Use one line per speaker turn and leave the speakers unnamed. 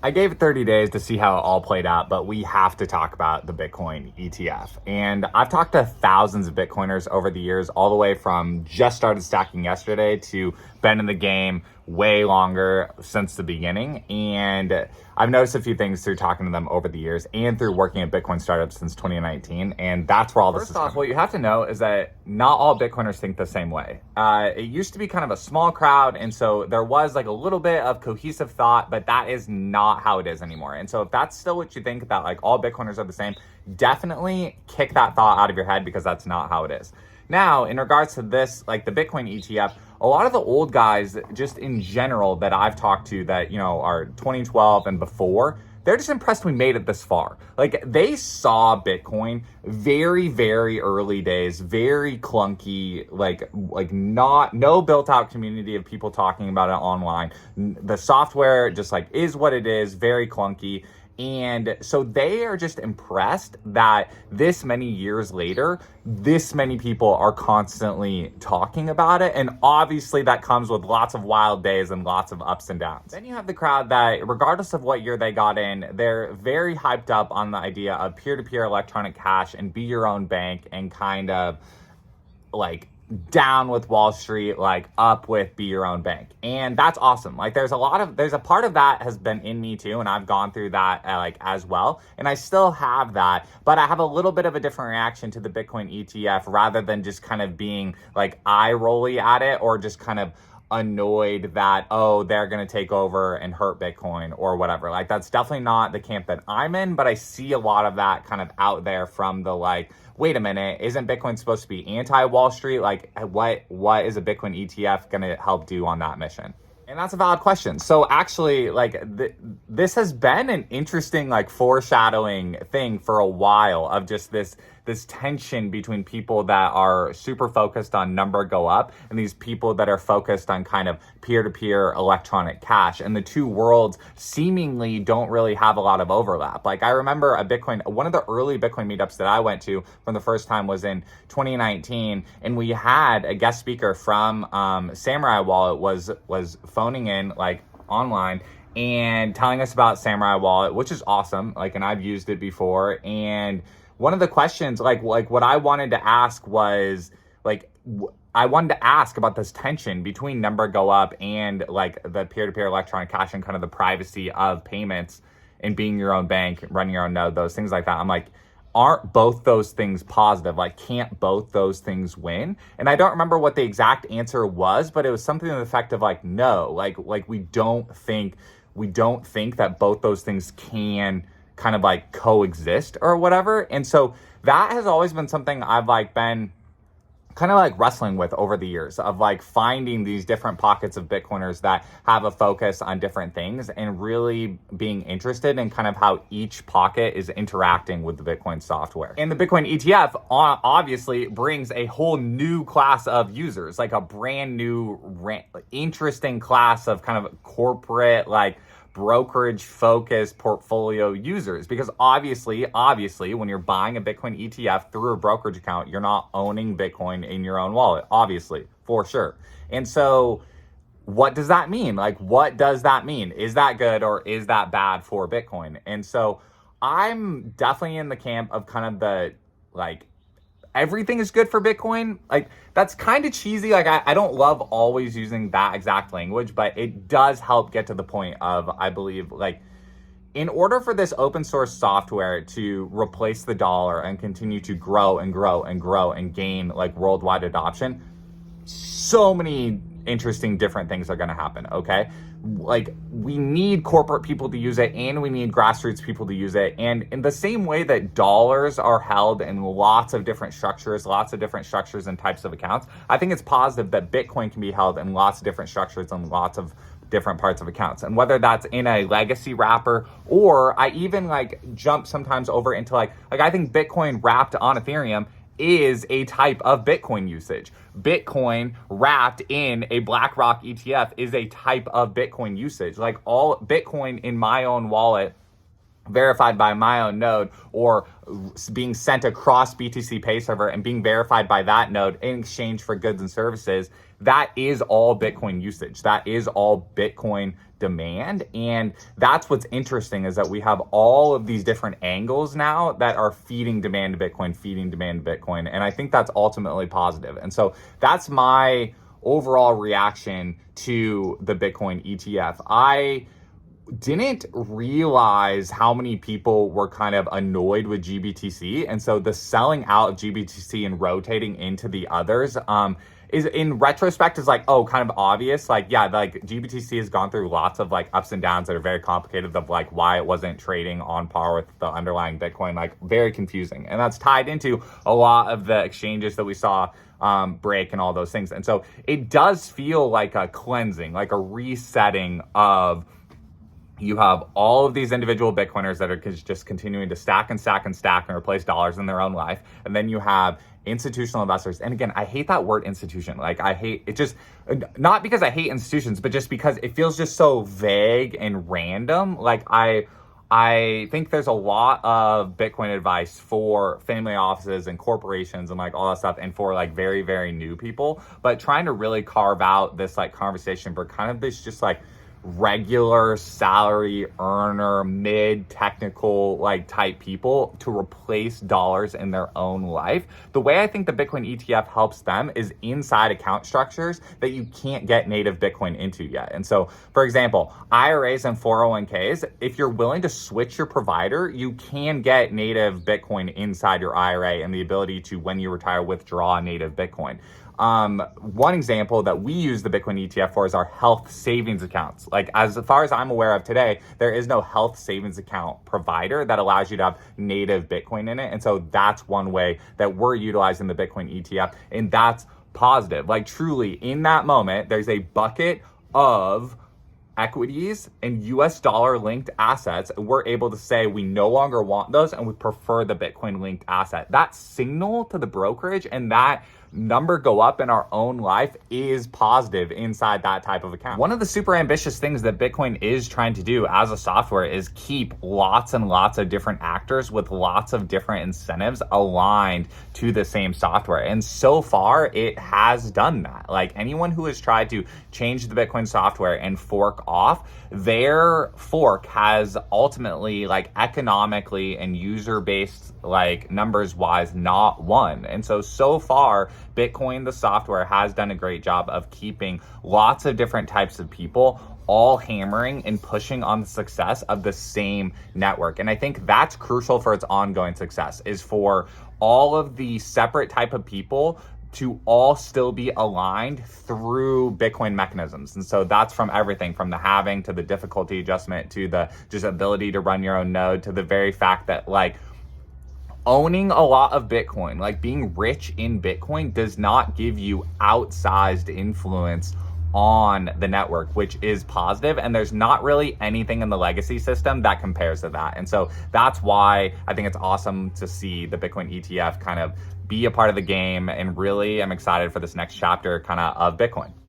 I gave it 30 days to see how it all played out, but we have to talk about the Bitcoin ETF. And I've talked to thousands of Bitcoiners over the years, all the way from just started stacking yesterday to been in the game way longer since the beginning. And I've noticed a few things through talking to them over the years and through working at Bitcoin startups since 2019. And that's where all this is coming. First off, what you have to know is that not all Bitcoiners think the same way. It used to be kind of a small crowd. And so there was like a little bit of cohesive thought, but that is not how it is anymore. And so if that's still what you think, that like all Bitcoiners are the same, definitely kick that thought out of your head, because that's not how it is. Now, in regards to this, like the Bitcoin ETF, a lot of the old guys, just in general, that I've talked to that, are 2012 and before, they're just impressed we made it this far. Like, they saw Bitcoin very, very early days, very clunky, like no built out community of people talking about it online. The software just like is what it is, very clunky. And so they are just impressed that this many years later, this many people are constantly talking about it. And obviously that comes with lots of wild days and lots of ups and downs. Then you have the crowd that, regardless of what year they got in, they're very hyped up on the idea of peer-to-peer electronic cash and be your own bank, and kind of like down with Wall Street, like up with be your own bank. And that's awesome. Like there's a part of that has been in me too. And I've gone through that like as well. And I still have that, but I have a little bit of a different reaction to the Bitcoin ETF, rather than just kind of being like eye rolly at it, or just kind of annoyed that, oh, they're going to take over and hurt Bitcoin or whatever. Like that's definitely not the camp that I'm in, but I see a lot of that kind of out there from the like, wait a minute, isn't Bitcoin supposed to be anti-Wall Street? Like what is a Bitcoin ETF going to help do on that mission? And that's a valid question. So actually, like this has been an interesting like foreshadowing thing for a while, of just this tension between people that are super focused on number go up and these people that are focused on kind of peer-to-peer electronic cash. And the two worlds seemingly don't really have a lot of overlap. Like I remember one of the early Bitcoin meetups that I went to from the first time was in 2019, and we had a guest speaker from Samurai Wallet was phoning in like online and telling us about Samurai Wallet, which is awesome. Like, and I've used it before. And one of the questions, like what I wanted to ask was like, I wanted to ask about this tension between number go up and like the peer-to-peer electronic cash and kind of the privacy of payments and being your own bank, running your own node, those things like that. I'm like, aren't both those things positive? Like, can't both those things win? And I don't remember what the exact answer was, but it was something to the effect of like, no, like we don't think that both those things can kind of like coexist or whatever. And so that has always been something I've like been kind of like wrestling with over the years, of like finding these different pockets of Bitcoiners that have a focus on different things, and really being interested in kind of how each pocket is interacting with the Bitcoin software. And the Bitcoin ETF obviously brings a whole new class of users, like a brand new interesting class of kind of corporate, like brokerage focused portfolio users, because obviously when you're buying a Bitcoin ETF through a brokerage account, you're not owning Bitcoin in your own wallet, obviously, for sure. And so what does that mean? Like, what does that mean? Is that good or is that bad for Bitcoin? And so I'm definitely in the camp of kind of the like, everything is good for Bitcoin. Like, that's kind of cheesy. Like, I don't love always using that exact language, but it does help get to the point of, I believe, like, in order for this open source software to replace the dollar and continue to grow and grow and grow and gain like worldwide adoption, so many interesting different things are going to happen. Okay. Like, we need corporate people to use it, and we need grassroots people to use it. And in the same way that dollars are held in lots of different structures and types of accounts, I think it's positive that Bitcoin can be held in lots of different structures and lots of different parts of accounts. And whether that's in a legacy wrapper, or I even like jump sometimes over into like I think Bitcoin wrapped on Ethereum is a type of Bitcoin usage. Bitcoin wrapped in a BlackRock ETF is a type of Bitcoin usage. Like, all Bitcoin in my own wallet, verified by my own node, or being sent across BTC Pay Server and being verified by that node in exchange for goods and services, that is all Bitcoin usage. That is all Bitcoin demand. And that's what's interesting, is that we have all of these different angles now that are feeding demand to Bitcoin, feeding demand to Bitcoin. And I think that's ultimately positive. And so that's my overall reaction to the Bitcoin ETF. I didn't realize how many people were kind of annoyed with GBTC. And so the selling out of GBTC and rotating into the others, is, in retrospect, is like, oh, kind of obvious. Like, yeah, like GBTC has gone through lots of like ups and downs that are very complicated, of like why it wasn't trading on par with the underlying Bitcoin, like very confusing. And that's tied into a lot of the exchanges that we saw break and all those things. And so it does feel like a cleansing, like a resetting of, you have all of these individual Bitcoiners that are just continuing to stack and stack and stack and replace dollars in their own life. And then you have institutional investors. And again, I hate that word institution. Like, I hate it, just not because I hate institutions, but just because it feels just so vague and random. Like, I think there's a lot of Bitcoin advice for family offices and corporations and like all that stuff, and for like very, very new people, but trying to really carve out this like conversation for kind of this just like regular salary earner, mid-technical like type people to replace dollars in their own life. The way I think the Bitcoin ETF helps them is inside account structures that you can't get native Bitcoin into yet. And so, for example, IRAs and 401ks, if you're willing to switch your provider, you can get native Bitcoin inside your IRA and the ability to, when you retire, withdraw native Bitcoin. One example that we use the Bitcoin ETF for is our health savings accounts. Like, as far as I'm aware of today, there is no health savings account provider that allows you to have native Bitcoin in it. And so that's one way that we're utilizing the Bitcoin ETF. And that's positive. Like, truly, in that moment, there's a bucket of equities and US dollar linked assets. We're able to say we no longer want those and we prefer the Bitcoin linked asset. That signal to the brokerage and that number go up in our own life is positive inside that type of account. One of the super ambitious things that Bitcoin is trying to do as a software is keep lots and lots of different actors with lots of different incentives aligned to the same software. And so far it has done that. Like, anyone who has tried to change the Bitcoin software and fork off, their fork has ultimately, like, economically and user-based, like, numbers wise, not won. And so far, Bitcoin, the software, has done a great job of keeping lots of different types of people all hammering and pushing on the success of the same network. And I think that's crucial for its ongoing success, is for all of the separate type of people to all still be aligned through Bitcoin mechanisms. And so that's from everything from the halving to the difficulty adjustment to the just ability to run your own node, to the very fact that, like, owning a lot of Bitcoin, like being rich in Bitcoin, does not give you outsized influence on the network, which is positive. And there's not really anything in the legacy system that compares to that. And so that's why I think it's awesome to see the Bitcoin ETF kind of be a part of the game. And really, I'm excited for this next chapter kind of Bitcoin.